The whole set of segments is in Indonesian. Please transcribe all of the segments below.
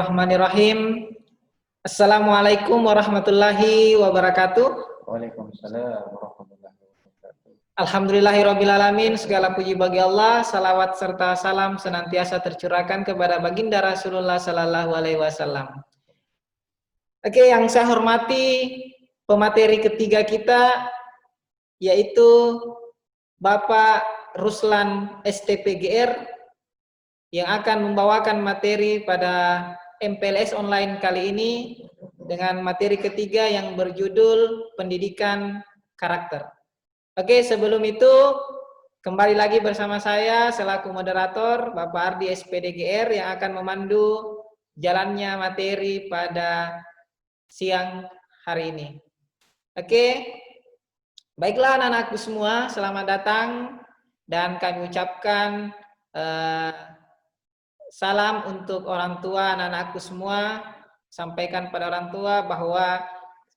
Bismillahirrahmanirrahim. Assalamualaikum warahmatullahi wabarakatuh. Waalaikumsalam warahmatullahi wabarakatuh. Alhamdulillahirrabbilalamin. Segala puji bagi Allah. Salawat serta salam senantiasa tercurahkan kepada baginda Rasulullah Sallallahu Alaihi Wasallam. Oke, yang saya hormati pemateri ketiga kita yaitu Bapak Ruslan STPGR yang akan membawakan materi pada MPLS online kali ini dengan materi ketiga yang berjudul pendidikan karakter. Oke, sebelum itu kembali lagi bersama saya selaku moderator Bapak Ardi SPDGR yang akan memandu jalannya materi pada siang hari ini. Oke, baiklah anak-anakku semua, selamat datang dan kami ucapkan salam untuk orang tua anak-anakku semua. Sampaikan pada orang tua bahwa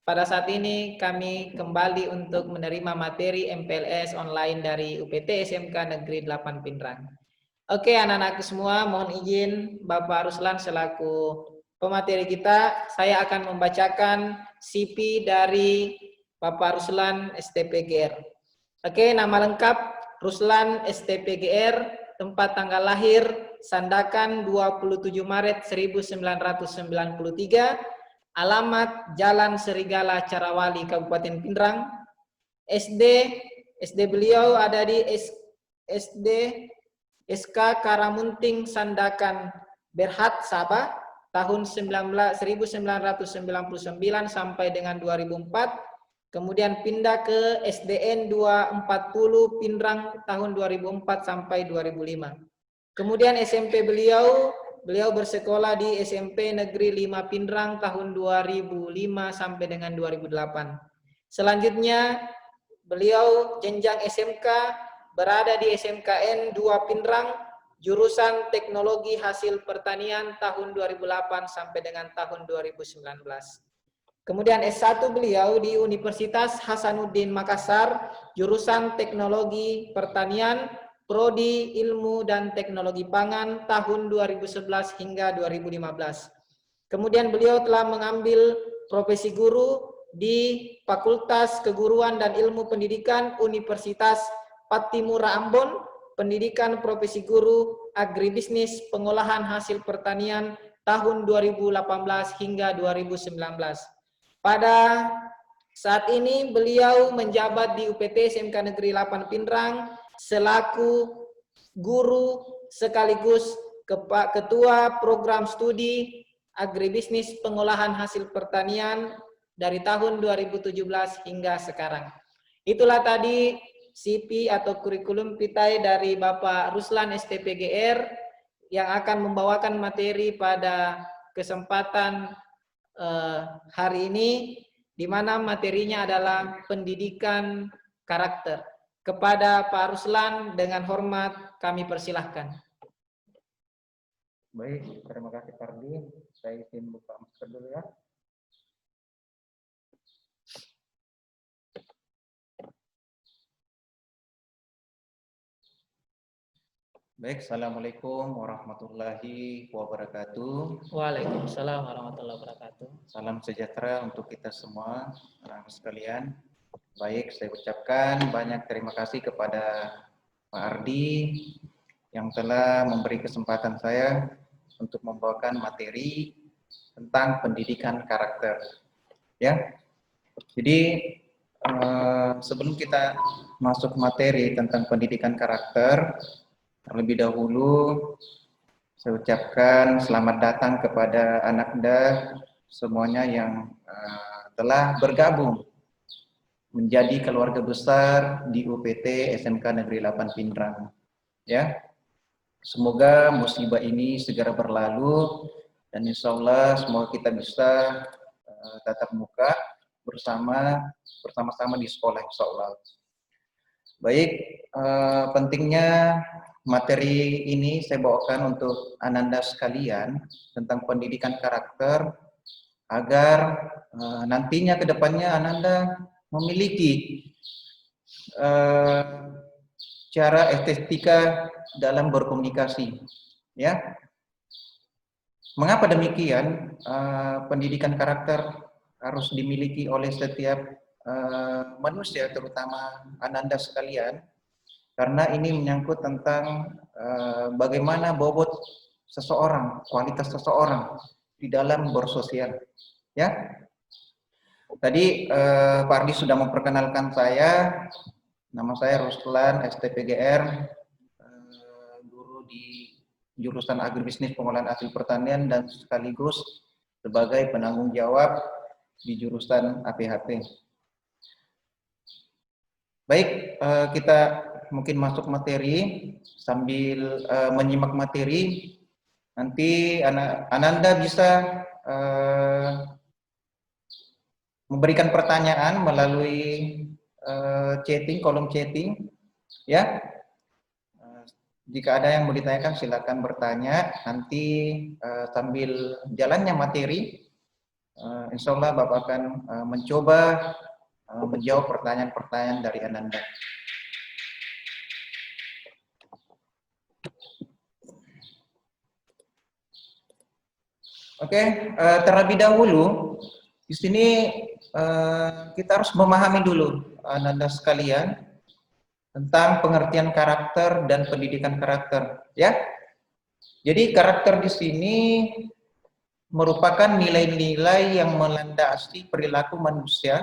pada saat ini kami kembali untuk menerima materi MPLS online dari UPT SMK Negeri 8 Pindrang. Oke anak-anakku semua, mohon izin Bapak Ruslan selaku pemateri kita, saya akan membacakan CV dari Bapak Ruslan STPGR. Oke, nama lengkap Ruslan STPGR, tempat tanggal lahir Sandakan 27 Maret 1993, alamat Jalan Serigala Carawali Kabupaten Pindrang. SD beliau ada di SD SK Karamunting Sandakan Berhat Sabah tahun 1999 sampai dengan 2004. Kemudian pindah ke SDN 240 Pindrang tahun 2004 sampai 2005. Kemudian SMP beliau bersekolah di SMP Negeri 5 Pindrang tahun 2005 sampai dengan 2008. Selanjutnya beliau jenjang SMK berada di SMKN 2 Pindrang jurusan Teknologi Hasil Pertanian tahun 2008 sampai dengan tahun 2019. Kemudian S1 beliau di Universitas Hasanuddin Makassar, jurusan Teknologi Pertanian, Prodi Ilmu dan Teknologi Pangan tahun 2011 hingga 2015. Kemudian beliau telah mengambil profesi guru di Fakultas Keguruan dan Ilmu Pendidikan Universitas Patimura Ambon, pendidikan profesi guru agribisnis pengolahan hasil pertanian tahun 2018 hingga 2019. Pada saat ini beliau menjabat di UPT SMK Negeri 8 Pindrang selaku guru sekaligus ketua program studi agribisnis pengolahan hasil pertanian dari tahun 2017 hingga sekarang. Itulah tadi CV atau kurikulum vitae dari Bapak Ruslan STPGR yang akan membawakan materi pada kesempatan hari ini, di mana materinya adalah pendidikan karakter. Kepada Pak Ruslan dengan hormat kami persilahkan. Baik, terima kasih Pak Ardi. Saya izin buka masker dulu ya. Baik, Assalamualaikum warahmatullahi wabarakatuh. Waalaikumsalam warahmatullahi wabarakatuh. Salam sejahtera untuk kita semua, anak-anak sekalian. Baik, saya ucapkan banyak terima kasih kepada Pak Ardi yang telah memberi kesempatan saya untuk membawakan materi tentang pendidikan karakter. Ya, jadi sebelum kita masuk materi tentang pendidikan karakter, terlebih dahulu saya ucapkan selamat datang kepada anak-anak semuanya yang telah bergabung menjadi keluarga besar di UPT SMK Negeri 8 Pindrang. Ya, semoga musibah ini segera berlalu dan insya Allah semoga kita bisa tatap muka bersama-sama di sekolah insya Allah. Baik, pentingnya materi ini saya bawakan untuk Ananda sekalian tentang pendidikan karakter agar nantinya ke depannya Ananda memiliki cara estetika dalam berkomunikasi, ya. Mengapa demikian? Pendidikan karakter harus dimiliki oleh setiap manusia, terutama Ananda sekalian, karena ini menyangkut tentang bagaimana bobot seseorang, kualitas seseorang di dalam bersosial. Ya, tadi Pak Ardi sudah memperkenalkan saya. Nama saya Ruslan, STPGR, guru di jurusan Agribisnis Pengolahan Hasil Pertanian dan sekaligus sebagai penanggung jawab di jurusan APHP. Baik, kita mungkin masuk materi. Sambil menyimak materi, nanti Ananda bisa memberikan pertanyaan melalui chatting, kolom chatting, ya. Jika ada yang mau ditanyakan silakan bertanya. Nanti sambil jalannya materi, insya Allah Bapak akan mencoba menjawab pertanyaan-pertanyaan dari Ananda. Oke, terlebih dahulu di sini kita harus memahami dulu Ananda sekalian tentang pengertian karakter dan pendidikan karakter, ya. Jadi karakter di sini merupakan nilai-nilai yang melandasi perilaku manusia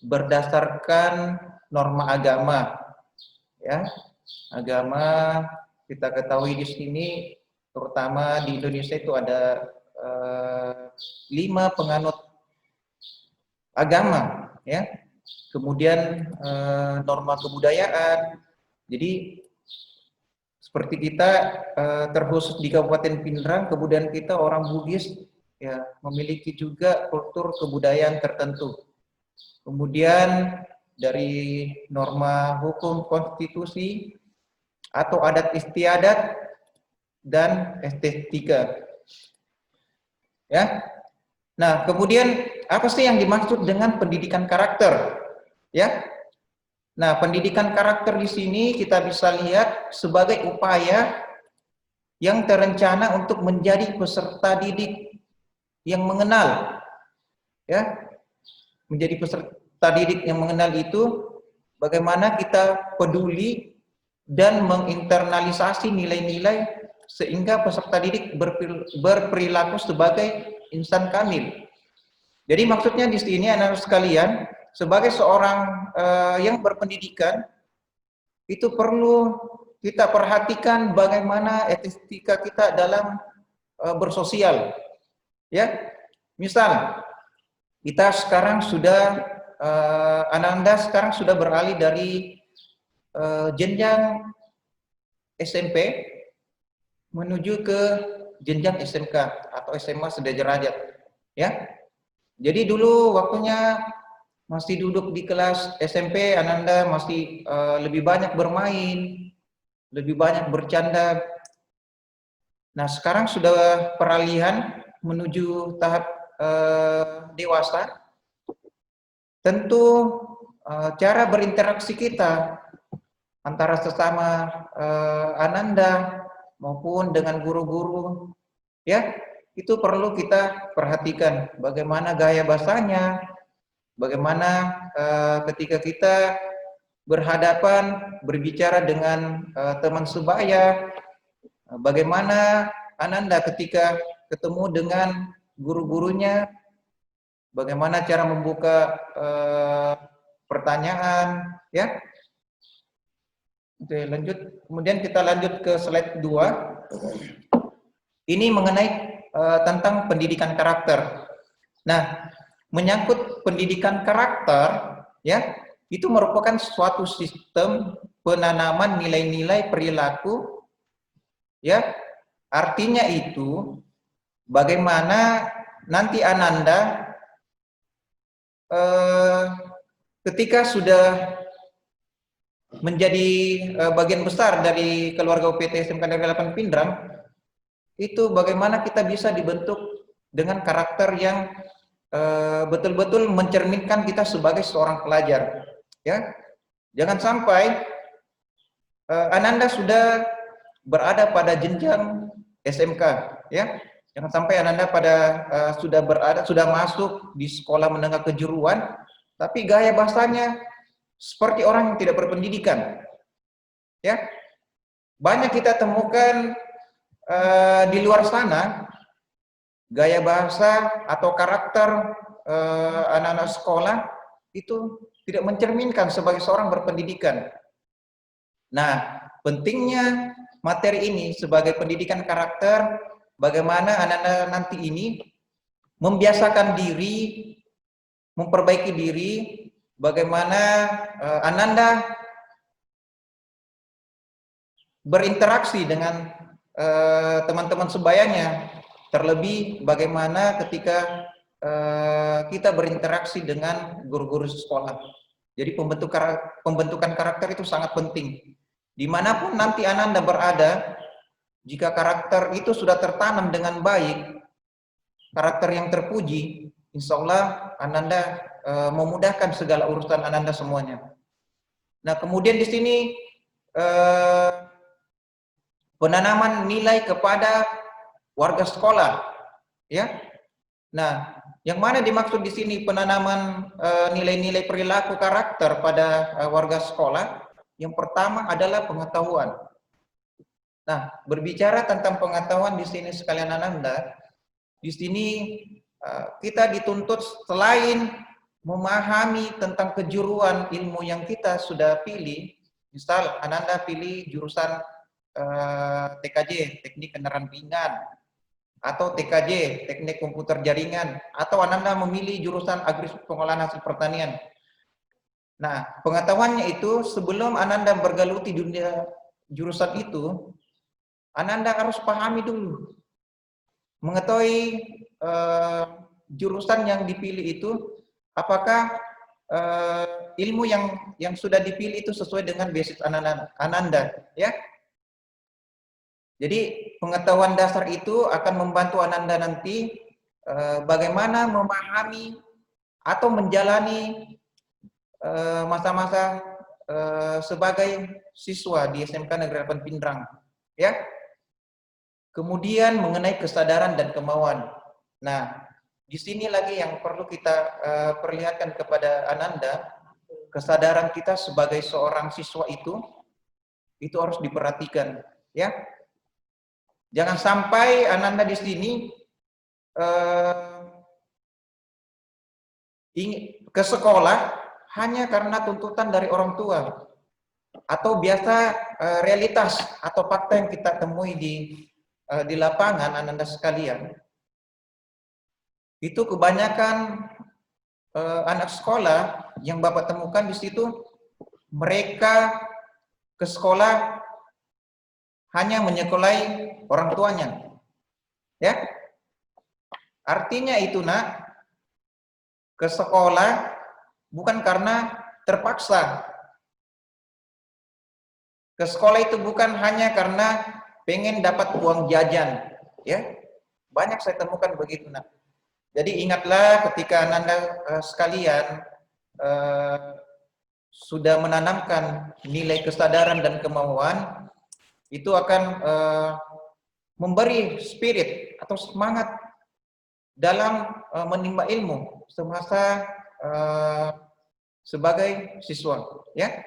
berdasarkan norma agama, ya. Agama kita ketahui di sini, terutama di Indonesia itu ada 5 penganut agama, ya. Kemudian norma kebudayaan. Jadi seperti kita terkhusus di Kabupaten Pindrang, kemudian kita orang Bugis, ya, memiliki juga kultur kebudayaan tertentu. Kemudian dari norma hukum konstitusi atau adat istiadat dan estetika, ya. Nah, kemudian apa sih yang dimaksud dengan pendidikan karakter? Ya. Nah, pendidikan karakter di sini kita bisa lihat sebagai upaya yang terencana untuk menjadi peserta didik yang mengenal, ya. Menjadi peserta didik yang mengenal itu bagaimana kita peduli dan menginternalisasi nilai-nilai sehingga peserta didik berperilaku sebagai insan kamil. Jadi maksudnya di sini anak-anak sekalian, sebagai seorang yang berpendidikan, itu perlu kita perhatikan bagaimana etika kita dalam bersosial. Ya, misal kita sekarang sudah Ananda sekarang sudah beralih dari jenjang SMP menuju ke jenjang SMK atau SMA sederajat, ya. Jadi dulu waktunya masih duduk di kelas SMP, Ananda masih lebih banyak bermain, lebih banyak bercanda. Nah, sekarang sudah peralihan menuju tahap dewasa. Tentu cara berinteraksi kita antara sesama Ananda maupun dengan guru-guru, ya, itu perlu kita perhatikan bagaimana gaya bahasanya, bagaimana ketika kita berhadapan berbicara dengan teman sebaya, bagaimana Ananda ketika ketemu dengan guru-gurunya, bagaimana cara membuka pertanyaan, ya. Oke, lanjut. Kemudian kita lanjut ke slide 2. Ini mengenai tentang pendidikan karakter. Nah, menyangkut pendidikan karakter, ya, itu merupakan suatu sistem penanaman nilai-nilai perilaku, ya. Artinya itu bagaimana nanti Ananda ketika sudah menjadi bagian besar dari keluarga UPT SMK Negeri 8 Pindrang, itu bagaimana kita bisa dibentuk dengan karakter yang betul-betul mencerminkan kita sebagai seorang pelajar, ya. Jangan sampai Ananda sudah berada pada jenjang SMK, ya, Jangan sampai Ananda sudah masuk di sekolah menengah kejuruan, tapi gaya bahasanya seperti orang yang tidak berpendidikan. Ya, banyak kita temukan di luar sana gaya bahasa atau karakter anak-anak sekolah itu tidak mencerminkan sebagai seorang berpendidikan. Nah, pentingnya materi ini sebagai pendidikan karakter, bagaimana anak-anak nanti ini membiasakan diri, memperbaiki diri, bagaimana Ananda berinteraksi dengan teman-teman sebayanya, terlebih bagaimana ketika kita berinteraksi dengan guru-guru sekolah. Jadi pembentukan karakter itu sangat penting. Dimanapun nanti Ananda berada, jika karakter itu sudah tertanam dengan baik, karakter yang terpuji, insya Allah Ananda memudahkan segala urusan Ananda semuanya. Nah, kemudian di sini penanaman nilai kepada warga sekolah, ya. Nah, yang mana dimaksud di sini penanaman nilai-nilai perilaku karakter pada warga sekolah? Yang pertama adalah pengetahuan. Nah, berbicara tentang pengetahuan di sini sekalian Ananda, di sini kita dituntut selain memahami tentang kejuruan ilmu yang kita sudah pilih, misal Ananda pilih jurusan TKJ, Teknik Kendaraan Ringan, atau TKJ, Teknik Komputer Jaringan, atau Ananda memilih jurusan Agri Pengolahan Hasil Pertanian. Nah, pengetahuannya itu sebelum Ananda bergeluti dunia jurusan itu, Ananda harus pahami dulu, mengetahui jurusan yang dipilih itu apakah ilmu yang sudah dipilih itu sesuai dengan basic Ananda, ya. Jadi pengetahuan dasar itu akan membantu Ananda nanti bagaimana memahami atau menjalani masa-masa sebagai siswa di SMK Negeri 8 Pindrang, ya. Kemudian mengenai kesadaran dan kemauan. Nah, di sini lagi yang perlu kita perlihatkan kepada Ananda, kesadaran kita sebagai seorang siswa itu harus diperhatikan, ya. Jangan sampai Ananda di sini ke sekolah hanya karena tuntutan dari orang tua atau biasa realitas atau fakta yang kita temui di lapangan Ananda sekalian. Itu kebanyakan anak sekolah yang Bapak temukan di situ, mereka ke sekolah hanya menyekolahi orang tuanya, ya. Artinya itu nak, ke sekolah bukan karena terpaksa. Ke sekolah itu bukan hanya karena pengen dapat uang jajan, ya. Banyak saya temukan begitu nak. Jadi ingatlah ketika Ananda sekalian sudah menanamkan nilai kesadaran dan kemauan, itu akan memberi spirit atau semangat dalam menimba ilmu semasa sebagai siswa, ya.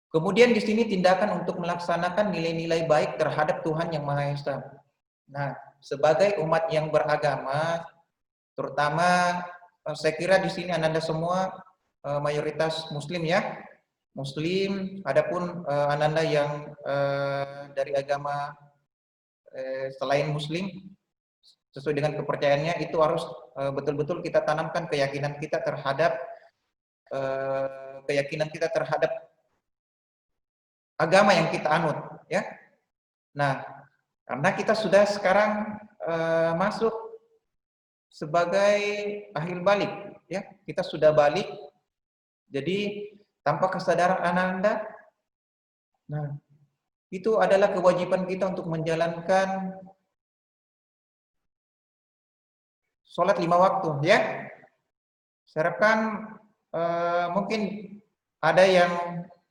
Kemudian di sini tindakan untuk melaksanakan nilai-nilai baik terhadap Tuhan Yang Maha Esa. Nah, sebagai umat yang beragama, terutama saya kira di sini Ananda semua mayoritas Muslim, ya. Muslim, adapun Ananda yang dari agama selain Muslim, sesuai dengan kepercayaannya, itu harus betul-betul kita tanamkan keyakinan kita terhadap agama yang kita anut, ya. Nah, karena kita sudah sekarang masuk sebagai akhir balik, ya. Kita sudah balik, jadi tanpa kesadaran Ananda, nah, itu adalah kewajiban kita untuk menjalankan sholat 5 waktu, ya. Saya harapkan mungkin ada yang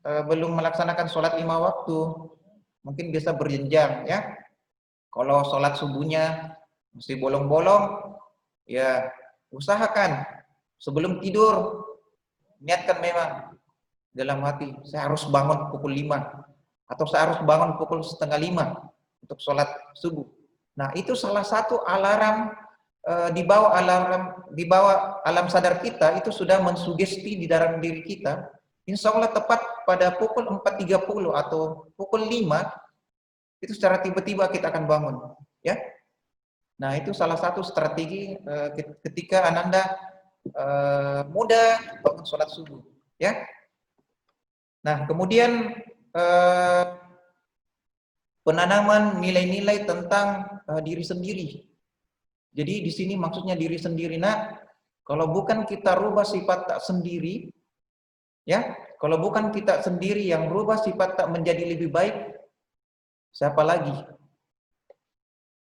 belum melaksanakan sholat 5 waktu, mungkin bisa berjenjang, ya. Kalau sholat subuhnya mesti bolong-bolong, ya usahakan sebelum tidur niatkan memang dalam hati, saya harus bangun pukul 5 atau saya harus bangun pukul setengah 5 untuk sholat subuh. Nah, itu salah satu alarm di bawah alam sadar kita itu sudah mensugesti di dalam diri kita. Insya Allah tepat pada pukul 4.30 atau pukul 5 itu secara tiba-tiba kita akan bangun, ya. Nah, itu salah satu strategi ketika Ananda mudah bangun sholat subuh, ya. Nah, kemudian penanaman nilai-nilai tentang diri sendiri. Jadi di sini maksudnya diri sendiri. Nah, kalau bukan kita rubah sifat tak sendiri, ya, kalau bukan kita sendiri yang rubah sifat tak menjadi lebih baik, siapa lagi?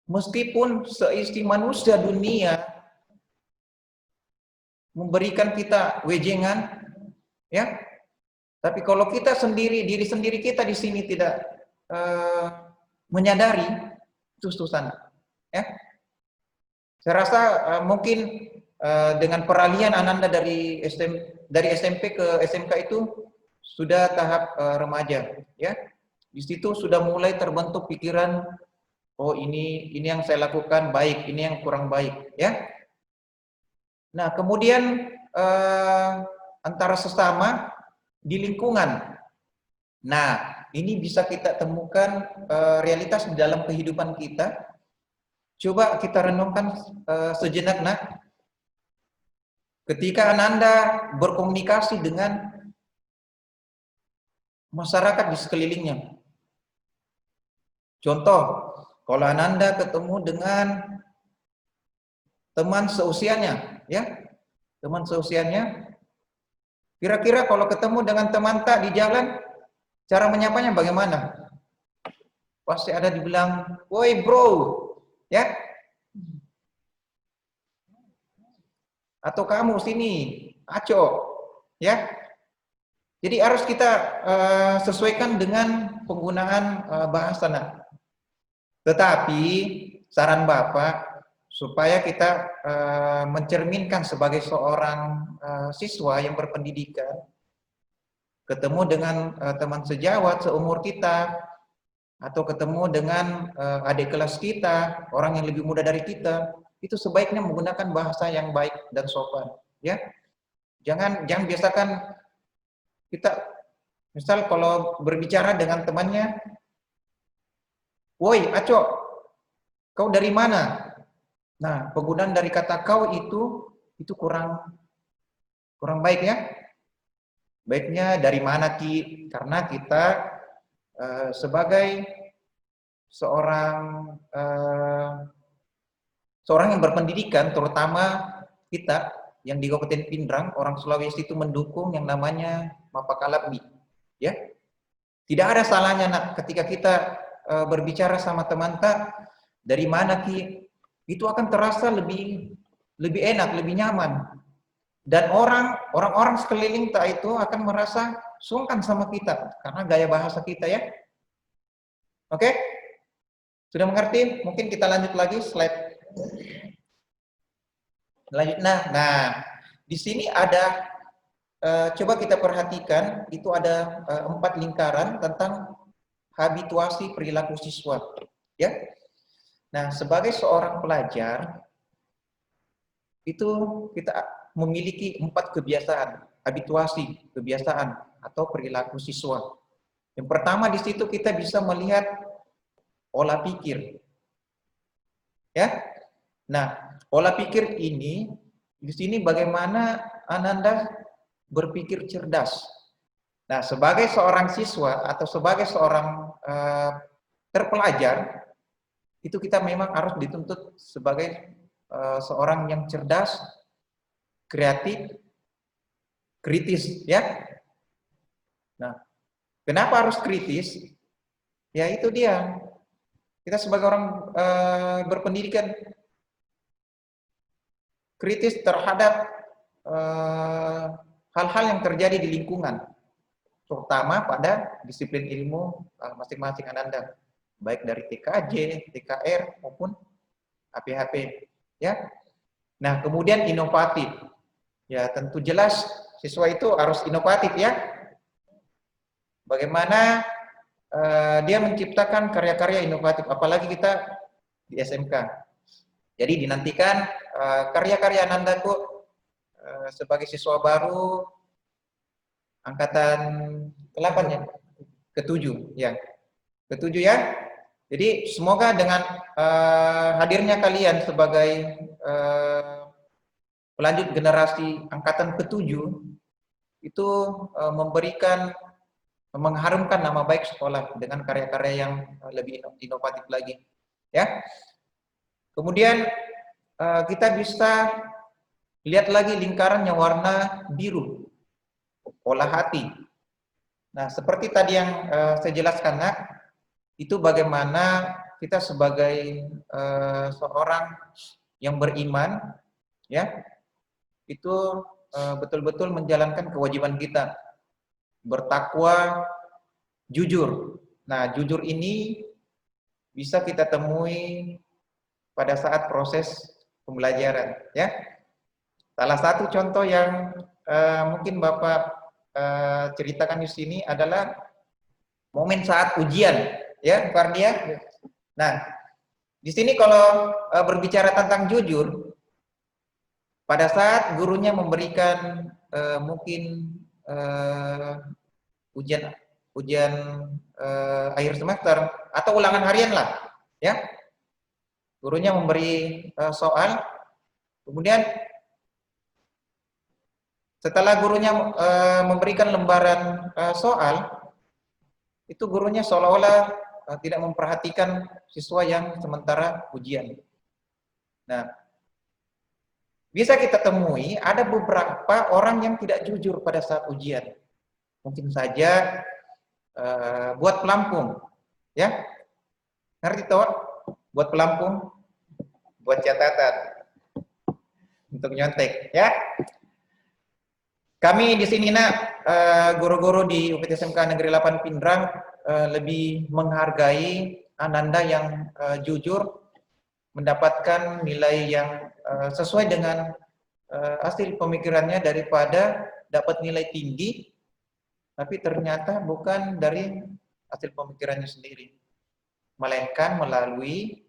Meskipun seisi manusia dunia memberikan kita wejengan, ya, tapi kalau kita sendiri, diri sendiri kita di sini tidak menyadari, itu susah, ya. Saya rasa mungkin dengan peralihan Ananda dari SMP ke SMK itu sudah tahap remaja, ya. Di situ sudah mulai terbentuk pikiran, oh ini yang saya lakukan baik, ini yang kurang baik, ya. Nah, kemudian antara sesama di lingkungan. Nah, ini bisa kita temukan realitas di dalam kehidupan kita. Coba kita renungkan sejenak, nak. Ketika Ananda berkomunikasi dengan masyarakat di sekelilingnya. Contoh, kalau Ananda ketemu dengan teman seusianya, ya, teman seusianya, kira-kira kalau ketemu dengan teman tak di jalan, cara menyapanya bagaimana? Pasti ada dibilang, woi bro, ya, atau kamu sini, aco, ya. Jadi harus kita sesuaikan dengan penggunaan bahasa. Nah. Tetapi saran Bapak supaya kita mencerminkan sebagai seorang siswa yang berpendidikan, ketemu dengan teman sejawat seumur kita, atau ketemu dengan adik kelas kita, orang yang lebih muda dari kita, itu sebaiknya menggunakan bahasa yang baik dan sopan, ya. Jangan biasakan kita, misal kalau berbicara dengan temannya, woi, Aco, kau dari mana? Nah, penggunaan dari kata kau itu kurang baik, ya. Baiknya dari mana, Ki? Karena kita sebagai seorang yang berpendidikan, terutama kita yang di Kabupaten Pindrang, orang Sulawesi itu mendukung yang namanya Mapakalabi, ya. Tidak ada salahnya, nak, ketika kita berbicara sama teman tak, dari mana, Ki? Itu akan terasa lebih enak, lebih nyaman. Dan orang-orang sekeliling tak itu akan merasa sungkan sama kita karena gaya bahasa kita, ya. Oke? Sudah mengerti? Mungkin kita lanjut lagi slide. Nah, di sini ada coba kita perhatikan, itu ada 4 lingkaran tentang habituasi perilaku siswa, ya. Nah, sebagai seorang pelajar itu kita memiliki 4 kebiasaan, habituasi, kebiasaan atau perilaku siswa. Yang pertama di situ kita bisa melihat pola pikir. Ya. Nah, pola pikir ini di sini bagaimana Ananda berpikir cerdas. Nah, sebagai seorang siswa atau sebagai seorang terpelajar, itu kita memang harus dituntut sebagai seorang yang cerdas, kreatif, kritis, ya. Nah, kenapa harus kritis? Ya itu dia. Kita sebagai orang berpendidikan kritis terhadap hal-hal yang terjadi di lingkungan, terutama pada disiplin ilmu masing-masing Ananda. baik dari TKJ, TKR maupun APHP, ya. Nah, kemudian inovatif. Ya, tentu jelas siswa itu harus inovatif ya. Bagaimana dia menciptakan karya-karya inovatif, apalagi kita di SMK. Jadi dinantikan karya-karya Anandaku sebagai siswa baru angkatan 8 ya, ke-7 ya. Ke-7 ya. Jadi semoga dengan hadirnya kalian sebagai pelanjut generasi angkatan ke-7 itu memberikan, mengharumkan nama baik sekolah dengan karya-karya yang lebih inovatif lagi ya. Kemudian kita bisa lihat lagi lingkaran yang warna biru, pola hati. Nah, seperti tadi yang saya jelaskan, Nak, itu bagaimana kita sebagai seorang yang beriman, ya, itu betul-betul menjalankan kewajiban kita, bertakwa, jujur. Nah, jujur ini bisa kita temui pada saat proses pembelajaran, ya. Salah satu contoh yang mungkin Bapak ceritakan di sini adalah momen saat ujian, ya, Fardia. Nah, di sini kalau berbicara tentang jujur, pada saat gurunya memberikan mungkin ujian akhir semester atau ulangan harian lah, ya, gurunya memberi soal, kemudian setelah gurunya memberikan lembaran soal, itu gurunya seolah-olah tidak memperhatikan siswa yang sementara ujian. Nah, bisa kita temui ada beberapa orang yang tidak jujur pada saat ujian. Mungkin saja buat pelampung, ya, ngerti toh? Buat pelampung, buat catatan untuk nyontek, ya. Kami di sini, Nak, guru-guru di UPT SMK Negeri 8 Pindrang lebih menghargai Ananda yang jujur, mendapatkan nilai yang sesuai dengan hasil pemikirannya daripada dapat nilai tinggi, tapi ternyata bukan dari hasil pemikirannya sendiri, melainkan melalui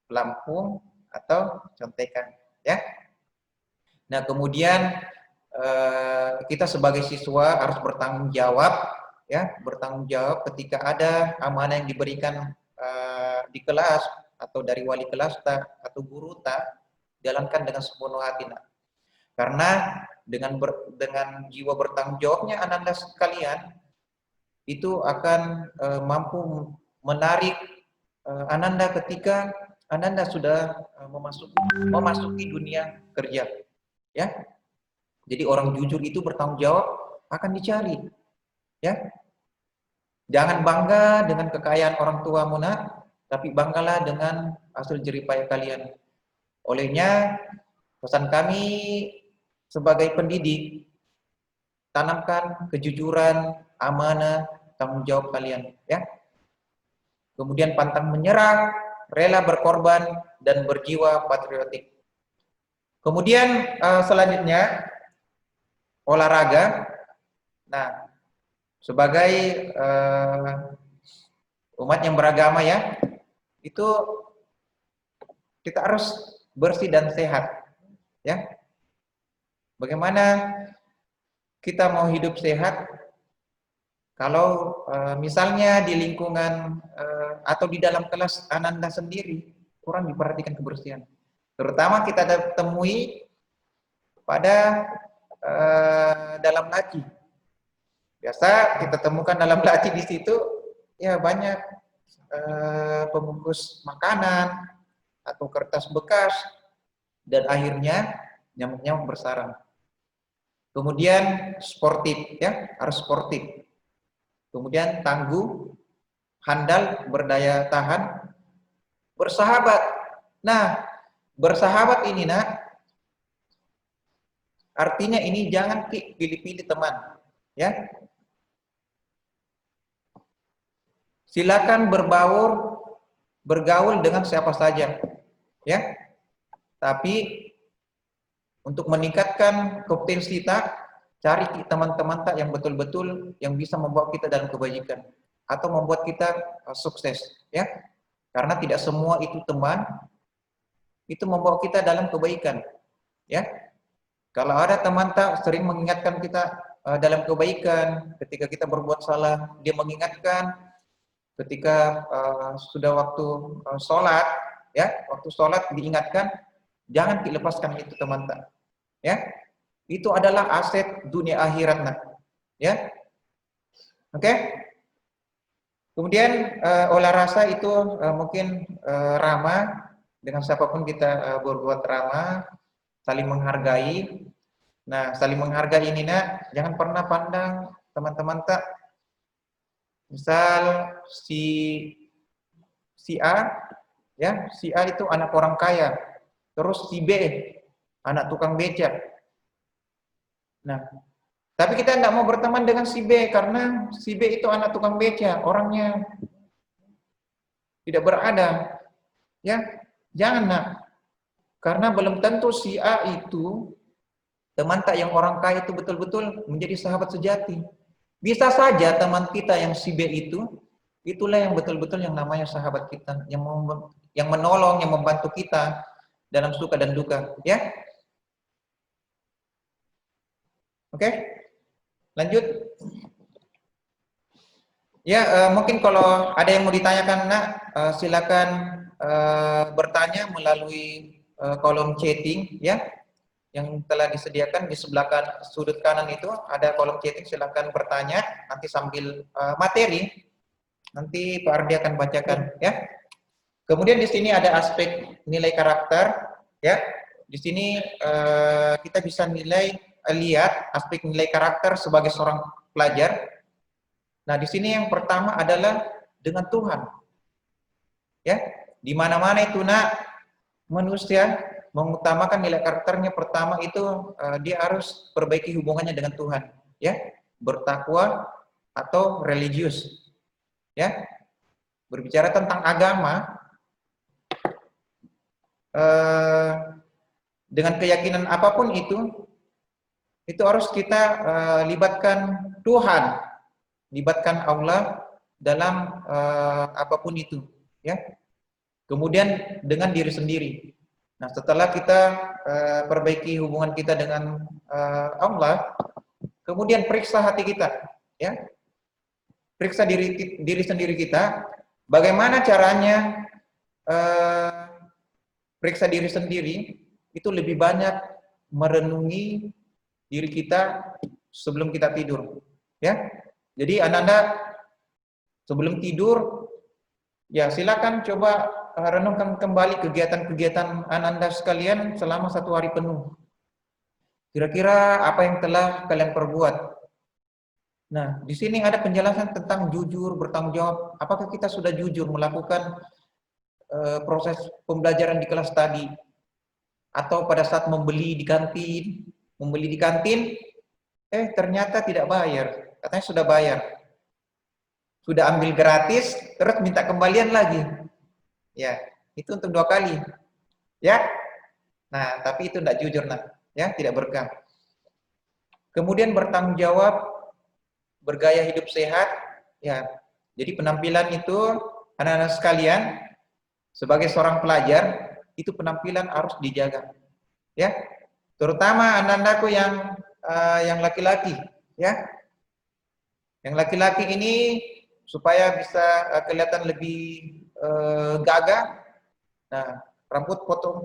pelampung atau contekan, ya. Nah, kemudian kita sebagai siswa harus bertanggung jawab, ya, bertanggung jawab ketika ada amanah yang diberikan di kelas atau dari wali kelas atau guru jalankan dengan sepenuh hati, Nak. Karena dengan jiwa bertanggung jawabnya Ananda sekalian itu akan mampu menarik Ananda ketika Ananda sudah memasuki dunia kerja, ya. Jadi orang jujur itu bertanggung jawab akan dicari, ya. Jangan bangga dengan kekayaan orang tuamu, Nak, tapi banggalah dengan hasil jerih payah kalian. Olehnya, pesan kami sebagai pendidik, tanamkan kejujuran, amanah, tanggung jawab kalian, ya. Kemudian pantang menyerah, rela berkorban, dan berjiwa patriotik. Kemudian selanjutnya olahraga. Nah, sebagai umat yang beragama, ya, itu kita harus bersih dan sehat, ya. Bagaimana kita mau hidup sehat kalau misalnya di lingkungan atau di dalam kelas Ananda sendiri kurang diperhatikan kebersihan. Terutama kita temui pada dalam laci. Biasa kita temukan dalam laci di situ, ya, banyak pembungkus makanan atau kertas bekas, dan akhirnya nyamuk-nyamuk bersarang. Kemudian sportif, ya, harus sportif. Kemudian tangguh, handal, berdaya tahan, bersahabat. Nah, bersahabat ini, Nak, artinya ini jangan pilih-pilih teman, ya. Silakan berbaur bergaul dengan siapa saja, ya. Tapi untuk meningkatkan kompetensi kita, cari teman-teman tak yang betul-betul yang bisa membawa kita dalam kebaikan atau membuat kita sukses, ya. Karena tidak semua itu teman itu membawa kita dalam kebaikan, ya. Kalau ada teman tak sering mengingatkan kita dalam kebaikan, ketika kita berbuat salah, dia mengingatkan. Ketika sudah waktu sholat, ya, waktu sholat diingatkan, jangan dilepaskan itu teman tak, ya. Itu adalah aset dunia akhirat, nak, ya. Oke. Kemudian olah rasa itu mungkin ramah dengan siapapun kita berbuat ramah, saling menghargai. Nah, saling menghargai ini, nak, jangan pernah pandang teman-teman tak. Misal si A, ya, si A itu anak orang kaya, terus si B anak tukang beca. Nah, tapi kita tidak mau berteman dengan si B karena si B itu anak tukang beca, orangnya tidak berada, ya. Jangan, nak, karena belum tentu si A itu teman tak yang orang kaya itu betul-betul menjadi sahabat sejati. Bisa saja teman kita yang si B itu, itulah yang betul-betul yang namanya sahabat kita, yang menolong, yang membantu kita dalam suka dan duka, ya. Oke, lanjut. Ya, mungkin kalau ada yang mau ditanyakan, nak, silakan bertanya melalui kolom chatting, ya, yang telah disediakan di sebelah sudut kanan itu ada kolom chatting, silakan bertanya nanti sambil materi nanti Pak Ardi akan bacakan, ya. Kemudian di sini ada aspek nilai karakter, ya. Di sini kita bisa lihat aspek nilai karakter sebagai seorang pelajar. Nah, di sini yang pertama adalah dengan Tuhan. Ya, di mana-mana itu, nak, manusia mengutamakan nilai karakternya pertama itu dia harus perbaiki hubungannya dengan Tuhan, ya. Bertakwa atau religius, ya. Berbicara tentang agama dengan keyakinan apapun itu harus kita libatkan Tuhan, libatkan Allah dalam apapun itu, ya. Kemudian dengan diri sendiri. Nah, setelah kita perbaiki hubungan kita dengan Allah, kemudian periksa hati kita, ya. Periksa diri sendiri kita, bagaimana caranya periksa diri sendiri itu lebih banyak merenungi diri kita sebelum kita tidur, ya. Jadi Anda sebelum tidur, ya, silakan coba renungkan kembali kegiatan-kegiatan Anda sekalian selama 1 hari penuh. Kira-kira apa yang telah kalian perbuat? Nah, di sini ada penjelasan tentang jujur, bertanggung jawab. Apakah kita sudah jujur melakukan proses pembelajaran di kelas tadi? Atau pada saat membeli di kantin, ternyata tidak bayar. Katanya sudah bayar. Sudah ambil gratis, terus minta kembalian lagi. Ya, itu untuk 2 kali. Ya. Nah, tapi itu tidak jujur, nah, ya, tidak berkah. Kemudian bertanggung jawab, bergaya hidup sehat, ya. Jadi penampilan itu anak-anak sekalian sebagai seorang pelajar itu penampilan harus dijaga, ya. Terutama anak-anakku yang laki-laki, ya. Yang laki-laki ini supaya bisa kelihatan lebih gagah. Nah,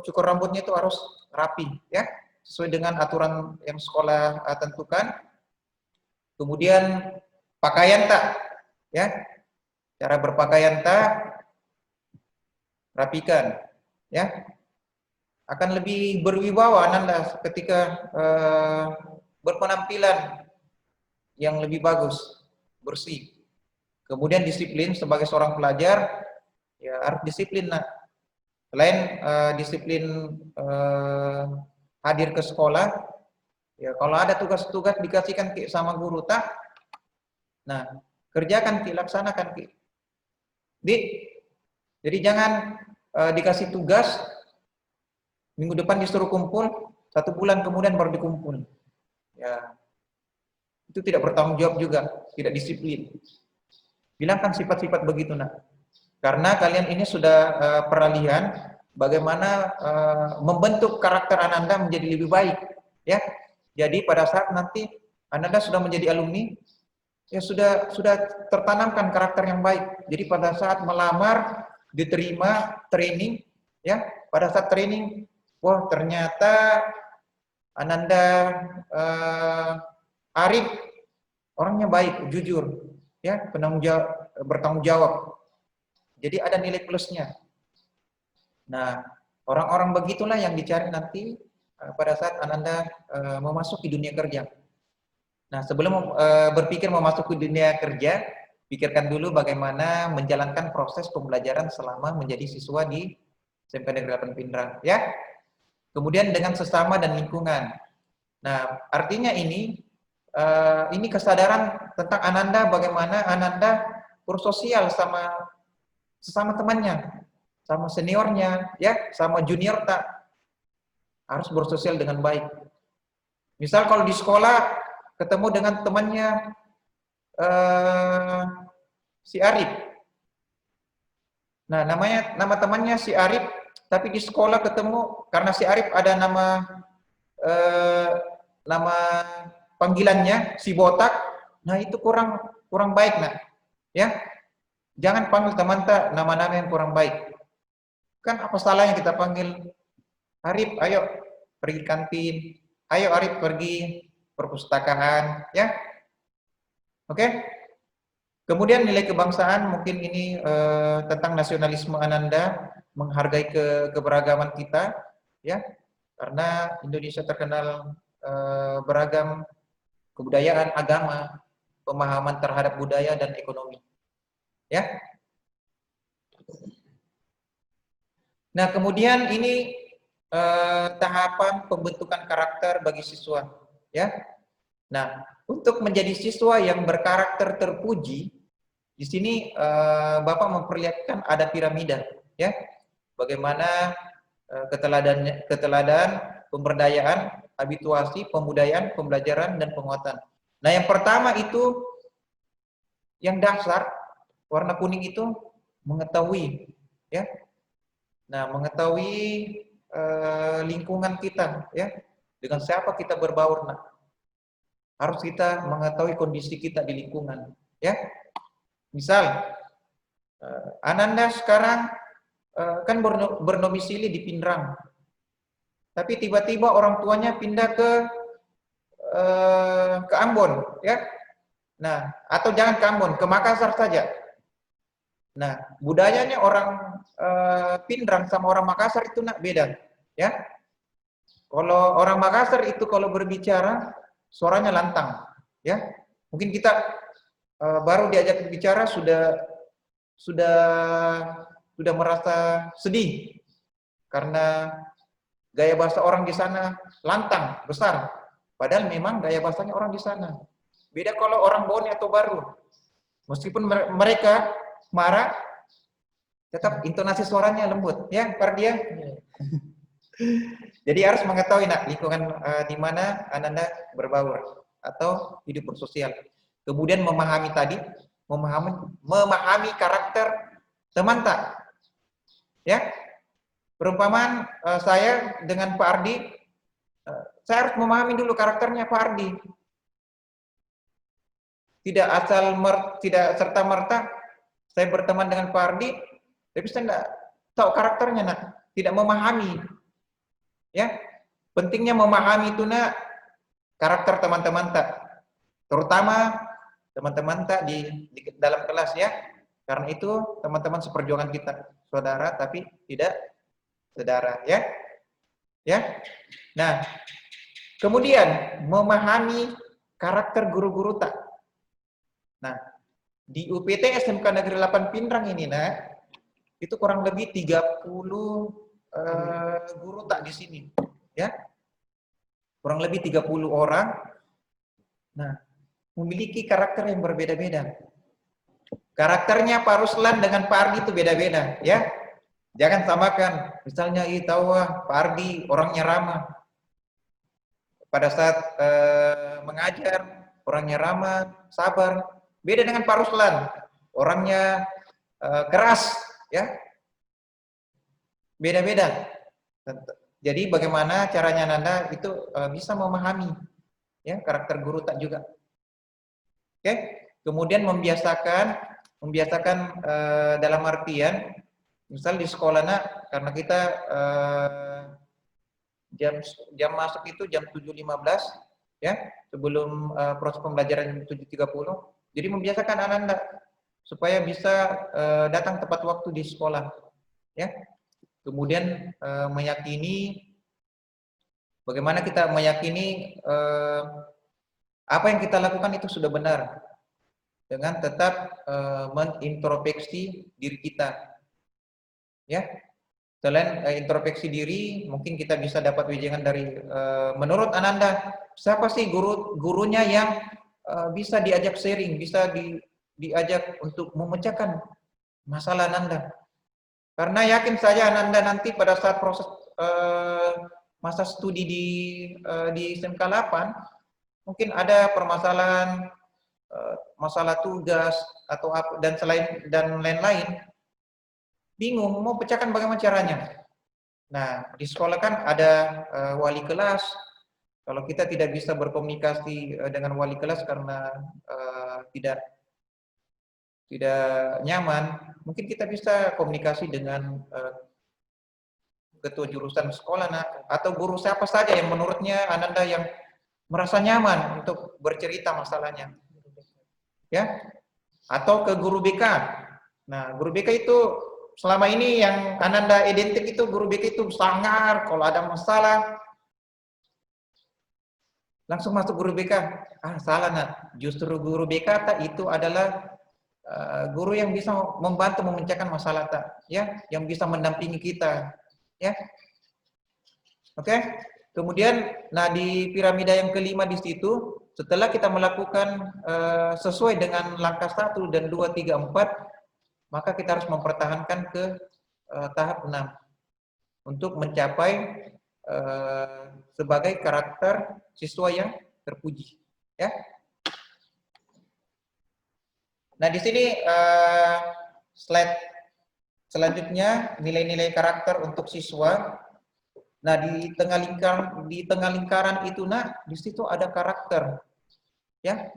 cukur rambutnya itu harus rapi, ya, sesuai dengan aturan yang sekolah tentukan. Kemudian pakaian tak, ya, cara berpakaian tak rapikan, ya, akan lebih berwibawa Anda ketika berpenampilan yang lebih bagus, bersih. Kemudian disiplin sebagai seorang pelajar, ya, harus disiplin, nah. Selain disiplin hadir ke sekolah, ya, kalau ada tugas-tugas dikasihkan sama guru tak, nah, kerjakan, laksanakan. Jadi jangan dikasih tugas, minggu depan disuruh kumpul, 1 bulan kemudian baru dikumpul. Ya, itu tidak bertanggung jawab juga, tidak disiplin. Hilangkan sifat-sifat begitu, nak. Karena kalian ini sudah peralihan bagaimana membentuk karakter Ananda menjadi lebih baik, ya. Jadi pada saat nanti Ananda sudah menjadi alumni, ya sudah tertanamkan karakter yang baik. Jadi pada saat melamar, diterima training, ya, pada saat training, wah ternyata Ananda Arif orangnya baik, jujur, ya, bertanggung jawab. Jadi ada nilai plusnya. Nah, orang-orang begitulah yang dicari nanti pada saat Ananda memasuki dunia kerja. Nah, sebelum berpikir memasuki dunia kerja, pikirkan dulu bagaimana menjalankan proses pembelajaran selama menjadi siswa di SMP Negeri 8 Pindrang, ya. Kemudian dengan sesama dan lingkungan. Nah, artinya ini kesadaran tentang Ananda, bagaimana Ananda bersosial sama sesama temannya, sama seniornya, ya, sama junior tak, harus bersosial dengan baik. Misal kalau di sekolah ketemu dengan temannya si Arif. Nah, nama temannya si Arif, tapi di sekolah ketemu karena si Arif ada nama panggilannya si botak. Nah, itu kurang baik, nak. Ya. Jangan panggil teman tak nama-nama yang kurang baik. Kan apa salahnya kita panggil Arif, ayo pergi kantin. Ayo Arif pergi perpustakaan, ya. Oke? Kemudian nilai kebangsaan, mungkin ini tentang nasionalisme Ananda, menghargai keberagaman kita, ya. Karena Indonesia terkenal beragam kebudayaan, agama, pemahaman terhadap budaya dan ekonomi. Ya. Nah, kemudian ini tahapan pembentukan karakter bagi siswa, ya. Nah, untuk menjadi siswa yang berkarakter terpuji, di sini Bapak memperlihatkan ada piramida, ya. Bagaimana keteladan, pemberdayaan, habituasi, pembudayaan, pembelajaran, dan penguatan. Nah, yang pertama itu yang dasar warna kuning itu mengetahui, ya. Nah, mengetahui lingkungan kita, ya, dengan siapa kita berbaur. Nah, harus kita mengetahui kondisi kita di lingkungan, ya. Misal Ananda sekarang kan bernomisili di Pindrang, tapi tiba-tiba orang tuanya pindah ke Ambon, ya. Nah, atau jangan ke Ambon, ke Makassar saja. Nah, budayanya orang Pindrang sama orang Makassar itu nak beda, ya. Kalau orang Makassar itu kalau berbicara suaranya lantang, ya. Mungkin kita baru diajak bicara sudah merasa sedih karena gaya bahasa orang di sana lantang, besar. Padahal memang gaya bahasanya orang di sana. Beda kalau orang Bone atau Baru. Meskipun mereka marah, tetap intonasi suaranya lembut, ya, Pardia. Jadi harus mengetahui nak lingkungan di mana Ananda berbaur atau hidup bersosial. Kemudian memahami karakter teman tak, ya. Perumpamaan saya dengan Pak Ardi, saya harus memahami dulu karakternya Pak Ardi. Tidak serta-merta saya berteman dengan Pak Ardi, tapi saya tidak tahu karakternya, nak. Tidak memahami. Ya, pentingnya memahami itu, nak, karakter teman-teman tak. Terutama teman-teman tak di dalam kelas, ya. Karena itu teman-teman seperjuangan kita, saudara tapi tidak saudara, ya. Ya. Nah, kemudian memahami karakter guru-guru tak. Nah, di UPT SMK Negeri 8 Pindrang ini, nah, itu kurang lebih 30 guru tak di sini, ya. Kurang lebih 30 orang. Nah, memiliki karakter yang berbeda-beda. Karakternya Pak Ruslan dengan Pak Ardi itu beda-beda, ya. Jangan samakan. Misalnya, tahu Pak Ardi orangnya ramah. Pada saat mengajar, orangnya ramah, sabar. Beda dengan Pak Ruslan, orangnya keras, ya. Beda-beda. Jadi bagaimana caranya Nanda itu bisa memahami, ya, karakter guru tak juga. Oke, kemudian membiasakan dalam artian, misal di sekolah nak, karena kita jam masuk itu jam 7.15, ya, sebelum proses pembelajaran 7.30. Jadi membiasakan anak-anak supaya bisa datang tepat waktu di sekolah, ya. Kemudian meyakini, bagaimana kita meyakini apa yang kita lakukan itu sudah benar, dengan tetap mengintrospeksi diri kita, ya. Selain introspeksi diri, mungkin kita bisa dapat wejangan dari menurut Ananda, siapa sih gurunya yang bisa diajak sharing, bisa diajak untuk memecahkan masalah Ananda. Karena yakin saja Ananda nanti pada saat proses masa studi di SMK 8, mungkin ada permasalahan, masalah tugas atau apa dan lain-lain, bingung mau pecahkan bagaimana caranya. Nah, di sekolah kan ada wali kelas. Kalau kita tidak bisa berkomunikasi dengan wali kelas karena tidak nyaman, mungkin kita bisa komunikasi dengan ketua jurusan sekolah, nah, atau guru siapa saja yang menurutnya Ananda yang merasa nyaman untuk bercerita masalahnya, ya, atau ke guru BK. Nah, guru BK itu selama ini yang Ananda identik itu guru BK itu sangar, kalau ada masalah langsung masuk guru BK. Salah nak, justru guru BK itu adalah guru yang bisa membantu memecahkan masalah ya, yang bisa mendampingi kita, ya. Oke. Kemudian, nah di piramida yang kelima di situ, setelah kita melakukan sesuai dengan langkah 1 dan 2, 3, 4, maka kita harus mempertahankan ke tahap 6 untuk mencapai sebagai karakter siswa yang terpuji, ya. Nah, di sini slide selanjutnya nilai-nilai karakter untuk siswa. Nah, di tengah lingkaran itu, nah, di situ ada karakter, ya.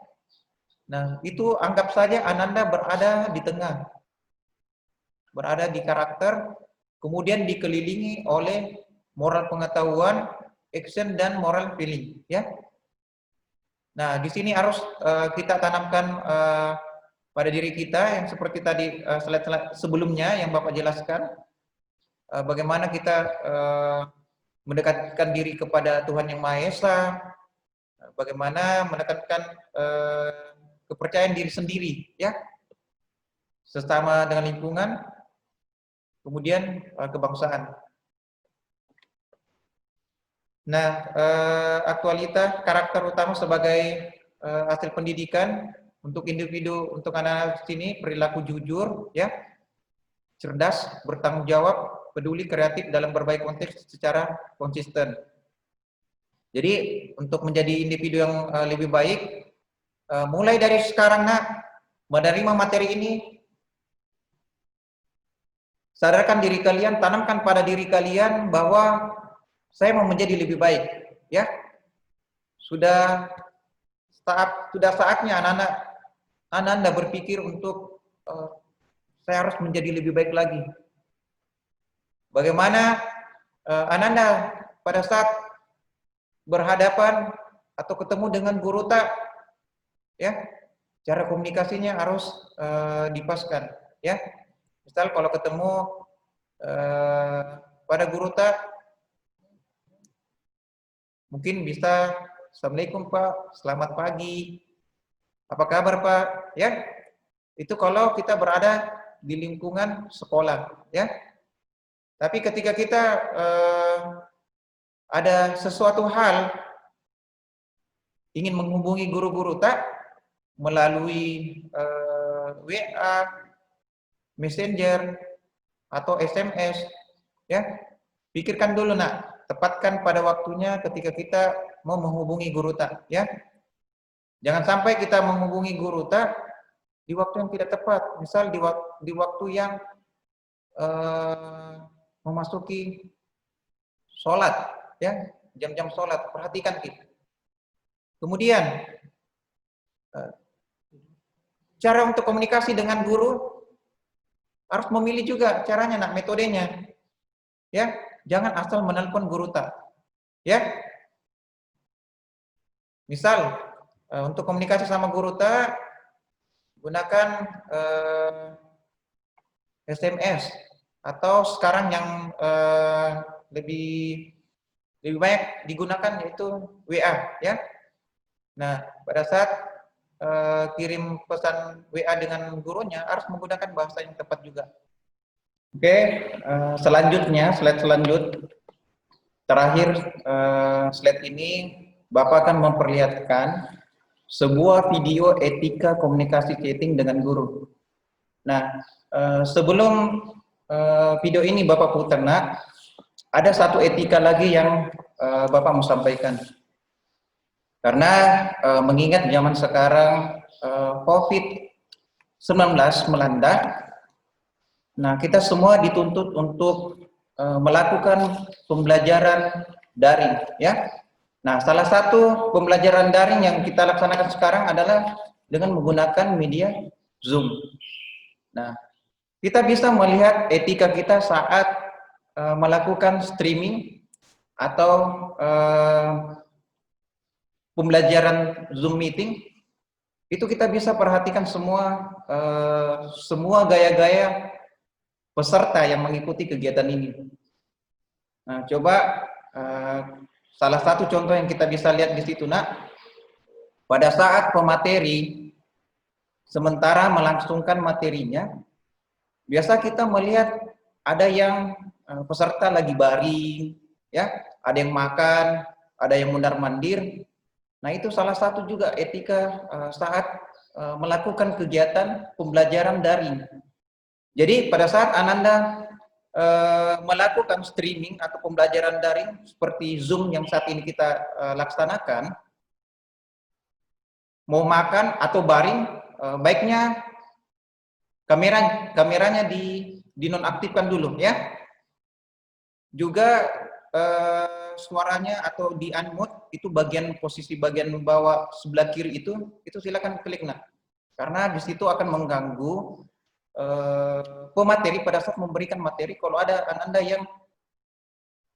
Nah, itu anggap saja Ananda berada di tengah, berada di karakter, kemudian dikelilingi oleh moral pengetahuan, action, dan moral feeling, ya. Nah, di sini harus kita tanamkan pada diri kita yang seperti tadi slide sebelumnya yang Bapak jelaskan, bagaimana kita mendekatkan diri kepada Tuhan Yang Maha Esa, bagaimana menekankan kepercayaan diri sendiri, ya, sesama dengan lingkungan, kemudian kebangsaan. Nah, aktualitas karakter utama sebagai hasil pendidikan untuk individu, untuk anak-anak sini, perilaku jujur, ya, cerdas, bertanggung jawab, peduli, kreatif dalam berbagai konteks secara konsisten. Jadi untuk menjadi individu yang lebih baik, mulai dari sekarang nak, menerima materi ini, sadarkan diri kalian, tanamkan pada diri kalian bahwa saya mau menjadi lebih baik, ya. Sudah saatnya anak-anak berpikir untuk saya harus menjadi lebih baik lagi. Bagaimana anak-anak pada saat berhadapan atau ketemu dengan guru tak, ya, cara komunikasinya harus dipaskan, ya. Misal kalau ketemu pada guru tak, mungkin bisa, Assalamualaikum Pak, selamat pagi, apa kabar Pak, ya. Itu kalau kita berada di lingkungan sekolah, ya. Tapi ketika kita ada sesuatu hal ingin menghubungi guru-guru tak melalui WA, Messenger, atau SMS, ya. Pikirkan dulu nak, tepatkan pada waktunya ketika kita mau menghubungi guru tak, ya. Jangan sampai kita menghubungi guru tak di waktu yang tidak tepat, misal di waktu yang memasuki sholat, ya, jam-jam sholat. Perhatikan kita. Kemudian cara untuk komunikasi dengan guru harus memilih juga caranya, nak, metodenya, ya. Jangan asal menelpon guru tak, ya. Misal untuk komunikasi sama guru tak, gunakan SMS, atau sekarang yang lebih banyak digunakan yaitu WA, ya. Nah, pada saat kirim pesan WA dengan gurunya harus menggunakan bahasa yang tepat juga. Oke, selanjutnya slide terakhir, slide ini Bapak akan memperlihatkan sebuah video etika komunikasi chatting dengan guru. Nah, sebelum video ini Bapak putar, nak, ada satu etika lagi yang Bapak mau sampaikan. Karena mengingat zaman sekarang COVID-19 melanda, nah kita semua dituntut untuk melakukan pembelajaran daring, ya. Nah, salah satu pembelajaran daring yang kita laksanakan sekarang adalah dengan menggunakan media Zoom. Nah, kita bisa melihat etika kita saat melakukan streaming atau pembelajaran Zoom meeting. Itu kita bisa perhatikan semua gaya-gaya peserta yang mengikuti kegiatan ini. Nah, coba salah satu contoh yang kita bisa lihat di situ, nak, pada saat pemateri sementara melangsungkan materinya, biasa kita melihat ada yang peserta lagi baring, ya, ada yang makan, ada yang mundar-mandir. Nah, itu salah satu juga etika saat melakukan kegiatan pembelajaran daring. Jadi pada saat Ananda melakukan streaming atau pembelajaran daring seperti Zoom yang saat ini kita laksanakan, mau makan atau baring, baiknya kameranya dinonaktifkan dulu, ya. Juga suaranya atau di unmute, itu posisi bagian bawah sebelah kiri itu silakan klik, nak, karena di situ akan mengganggu pemateri pada saat memberikan materi kalau ada Ananda yang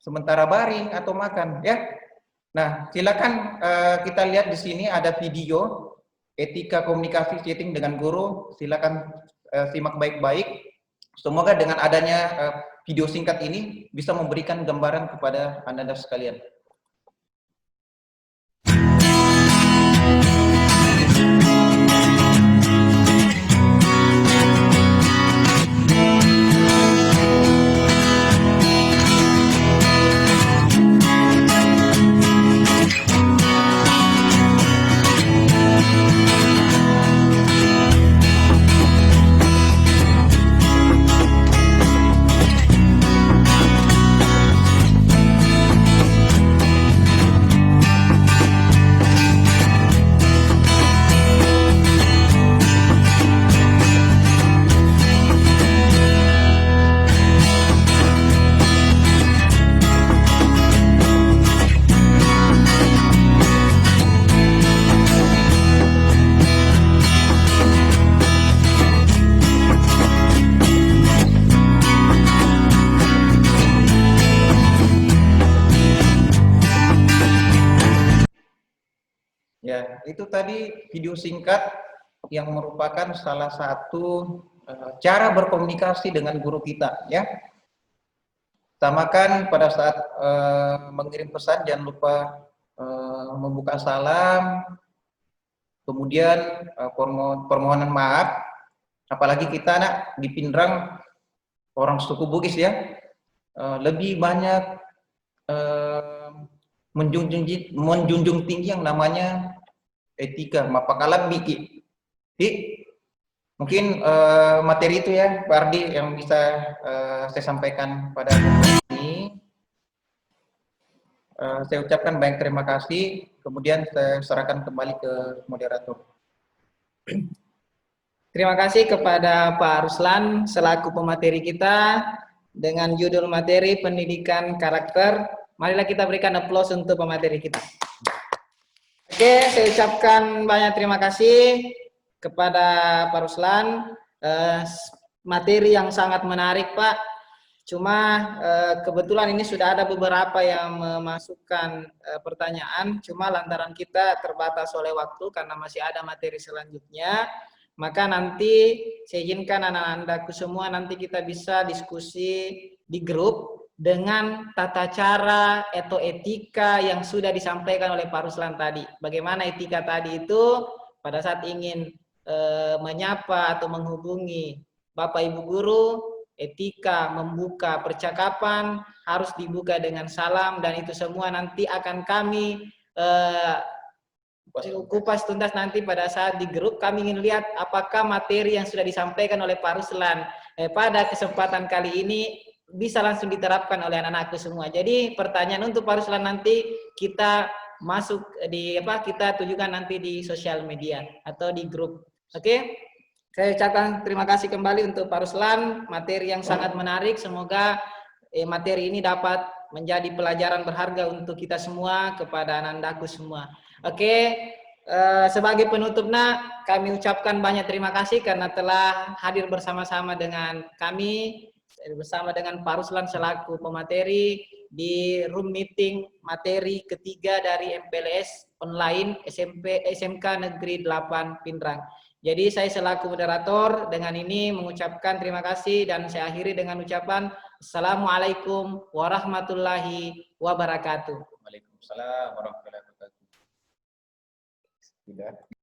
sementara baring atau makan, ya. Nah, silakan kita lihat di sini ada video etika komunikasi chatting dengan guru. Silakan simak baik-baik. Semoga dengan adanya video singkat ini bisa memberikan gambaran kepada Ananda sekalian. Ya, itu tadi video singkat yang merupakan salah satu cara berkomunikasi dengan guru kita, ya. Utamakan pada saat mengirim pesan jangan lupa membuka salam, kemudian permohonan maaf, apalagi kita, nak, di Pindrang orang suku Bugis, ya, lebih banyak menjunjung tinggi yang namanya etika, mapakalam biki. Mungkin materi itu ya Pak Ardi yang bisa saya sampaikan pada ini. Saya ucapkan banyak terima kasih. Kemudian saya serahkan kembali ke moderator. Terima kasih kepada Pak Ruslan selaku pemateri kita dengan judul materi pendidikan karakter. Marilah kita berikan aplaus untuk pemateri kita. Oke, saya ucapkan banyak terima kasih kepada Pak Ruslan. Materi yang sangat menarik, Pak. Cuma kebetulan ini sudah ada beberapa yang memasukkan pertanyaan, cuma lantaran kita terbatas oleh waktu karena masih ada materi selanjutnya, maka nanti saya izinkan anak-anakku semua nanti kita bisa diskusi di grup dengan tata cara atau etika yang sudah disampaikan oleh Pak Ruslan tadi. Bagaimana etika tadi itu pada saat ingin menyapa atau menghubungi Bapak Ibu Guru, etika membuka percakapan harus dibuka dengan salam, dan itu semua nanti akan kami kupas tuntas nanti pada saat di grup. Kami ingin lihat apakah materi yang sudah disampaikan oleh Pak Ruslan pada kesempatan kali ini bisa langsung diterapkan oleh anak-anakku semua. Jadi pertanyaan untuk Pak Ruslan nanti kita masuk di kita tujukan nanti di sosial media atau di grup. Oke? Saya ucapkan terima kasih kembali untuk Pak Ruslan, materi yang sangat menarik. Semoga materi ini dapat menjadi pelajaran berharga untuk kita semua, kepada anak-anakku semua. Oke, sebagai penutupnya kami ucapkan banyak terima kasih karena telah hadir bersama-sama dengan kami, bersama dengan Pak Ruslan selaku pemateri di room meeting materi ketiga dari MPLS online SMK Negeri 8 Pindrang. Jadi saya selaku moderator dengan ini mengucapkan terima kasih dan saya akhiri dengan ucapan Assalamualaikum warahmatullahi wabarakatuh. Waalaikumsalam warahmatullahi wabarakatuh. Tidak.